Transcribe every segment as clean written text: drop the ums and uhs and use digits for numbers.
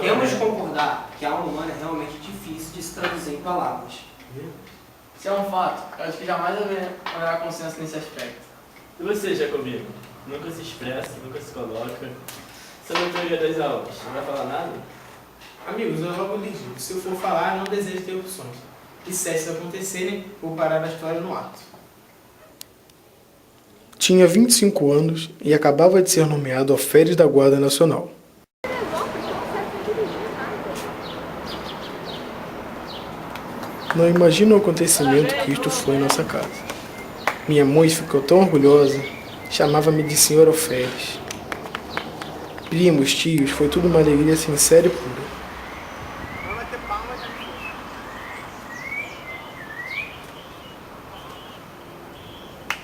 Temos de concordar que a alma humana é realmente difícil de se traduzir em palavras. Isso é um fato. Eu acho que jamais haverá consenso nesse aspecto. E você, Jacobino? Nunca se expressa, nunca se coloca. Sobre a teoria das almas, não vai falar nada? Amigos, eu logo lhes digo, se eu for falar, não desejo ter opções. E se essas acontecerem, vou parar a história no ato. Tinha 25 anos e acabava de ser nomeado alferes da Guarda Nacional. Não imagino o acontecimento que isto foi em nossa casa. Minha mãe ficou tão orgulhosa, chamava-me de Senhor Alferes. Primos, tios, foi tudo uma alegria sincera e pura.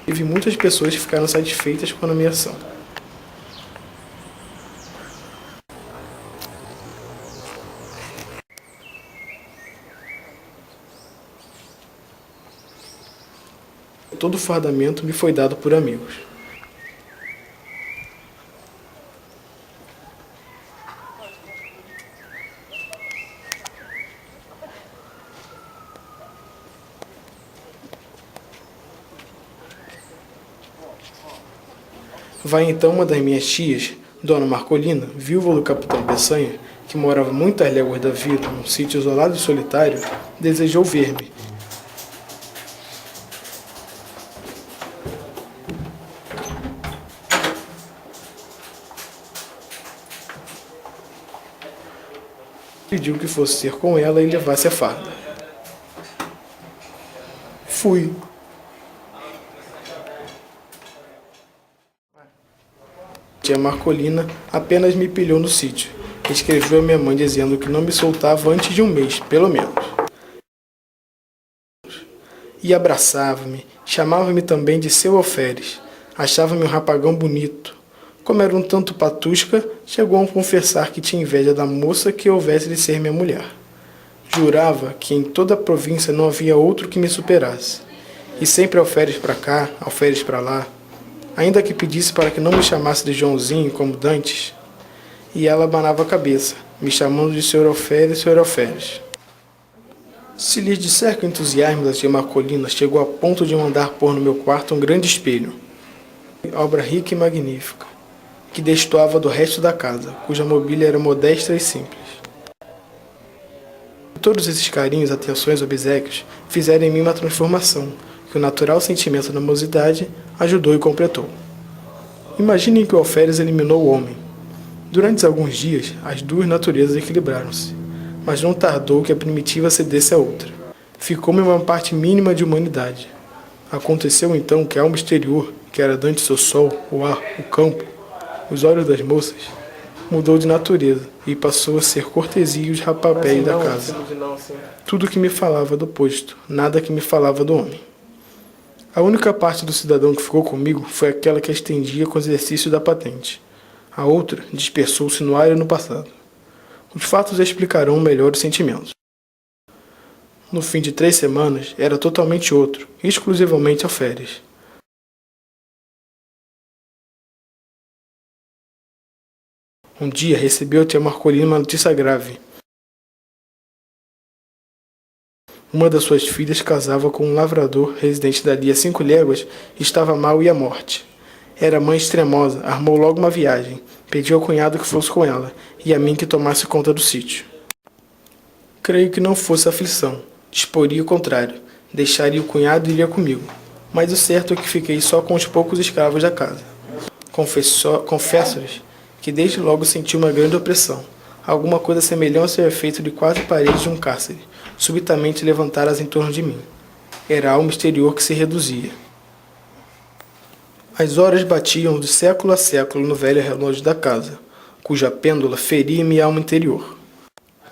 Teve muitas pessoas que ficaram satisfeitas com a nomeação. Todo o fardamento me foi dado por amigos. Vai então uma das minhas tias, Dona Marcolina, viúva do capitão Peçanha, que morava muitas léguas da vila, num sítio isolado e solitário, desejou ver-me. Pediu que fosse ter com ela e levasse a farda. Fui. Tia Marcolina apenas me pilhou no sítio. Escreveu a minha mãe dizendo que não me soltava antes de um mês, pelo menos. E abraçava-me, chamava-me também de seu alferes. Achava-me um rapagão bonito. Como era um tanto patusca, chegou a confessar que tinha inveja da moça que houvesse de ser minha mulher. Jurava que em toda a província não havia outro que me superasse. E sempre alferes para cá, alferes para lá. Ainda que pedisse para que não me chamasse de Joãozinho, como dantes. E ela abanava a cabeça, me chamando de Senhor Alferes, Senhor Alferes. Se lhes disser que o entusiasmo da tia Marcolina chegou a ponto de mandar pôr no meu quarto um grande espelho, obra rica e magnífica, que destoava do resto da casa, cuja mobília era modesta e simples. Todos esses carinhos, atenções, obséquios fizeram em mim uma transformação, que o natural sentimento da mocidade ajudou e completou. Imaginem que o alferes eliminou o homem. Durante alguns dias, as duas naturezas equilibraram-se, mas não tardou que a primitiva cedesse à outra. Ficou-me uma parte mínima de humanidade. Aconteceu então que a alma exterior, que era dantes o sol, o ar, o campo, os olhos das moças, mudou de natureza e passou a ser cortesia e os rapapéis da casa. Tudo que me falava do posto, nada que me falava do homem. A única parte do cidadão que ficou comigo foi aquela que estendia com o exercício da patente. A outra dispersou-se no ar e no passado. Os fatos explicarão melhor os sentimentos. No fim de 3 semanas, era totalmente outro, exclusivamente alferes. Um dia recebeu a tia Marcolina uma notícia grave. Uma das suas filhas casava com um lavrador residente dali a 5 léguas e estava mal e à morte. Era mãe extremosa, armou logo uma viagem, pediu ao cunhado que fosse com ela e a mim que tomasse conta do sítio. Creio que não fosse aflição, disporia o contrário, deixaria o cunhado e iria comigo, mas o certo é que fiquei só com os poucos escravos da casa. Confesso-lhes que desde logo senti uma grande opressão, alguma coisa semelhante ao efeito de 4 paredes de um cárcere, subitamente levantadas em torno de mim. Era a alma exterior que se reduzia. As horas batiam de século a século no velho relógio da casa, cuja pêndula feria minha alma interior.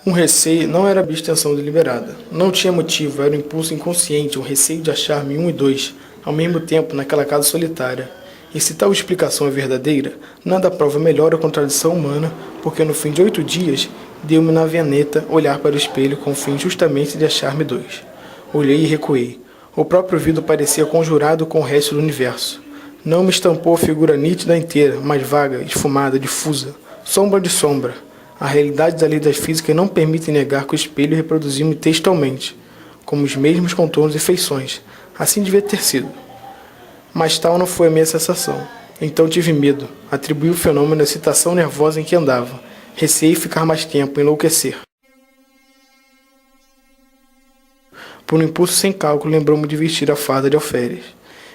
Um receio não era abstenção deliberada, não tinha motivo, era um impulso inconsciente, um receio de achar-me 1 e 2, ao mesmo tempo naquela casa solitária. E se tal explicação é verdadeira, nada prova melhor a contradição humana, porque no fim de 8 dias, deu-me na veneta olhar para o espelho com o fim justamente de achar-me 2. Olhei e recuei. O próprio vidro parecia conjurado com o resto do universo. Não me estampou a figura nítida inteira, mas vaga, esfumada, difusa, sombra de sombra. A realidade da lei da física não permite negar que o espelho reproduziu-me textualmente, como os mesmos contornos e feições. Assim devia ter sido. Mas tal não foi a minha sensação. Então tive medo, atribuí o fenômeno à excitação nervosa em que andava. Receei ficar mais tempo, enlouquecer. Por um impulso sem cálculo, lembrou-me de vestir a farda de alferes.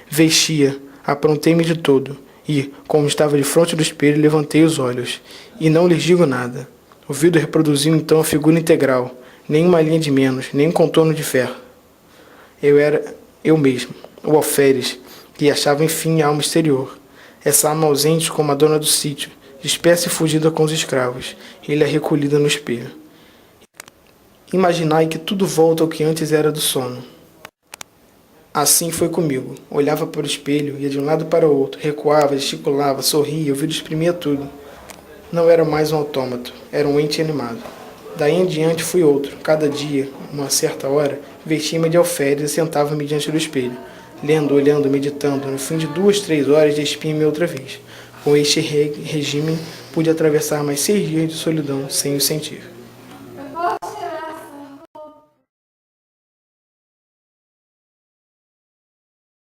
Vestia, aprontei-me de todo, e, como estava de frente do espelho, levantei os olhos, e não lhes digo nada. O vidro reproduziu então a figura integral, nem uma linha de menos, nem um contorno de ferro. Eu era eu mesmo, o alferes, que achava enfim a alma exterior, essa alma ausente como a dona do sítio, dispersa e fugida com os escravos, ele é recolhida no espelho. Imaginai que tudo volta ao que antes era do sono. Assim foi comigo. Olhava para o espelho, ia de um lado para o outro, recuava, gesticulava, sorria, o vidro exprimia tudo. Não era mais um autômato, era um ente animado. Daí em diante fui outro. Cada dia, uma certa hora, vestia-me de alferes e sentava-me diante do espelho, lendo, olhando, meditando. No fim de 2, 3 horas, despia-me outra vez. Com este regime, pude atravessar mais 6 dias de solidão sem o sentir.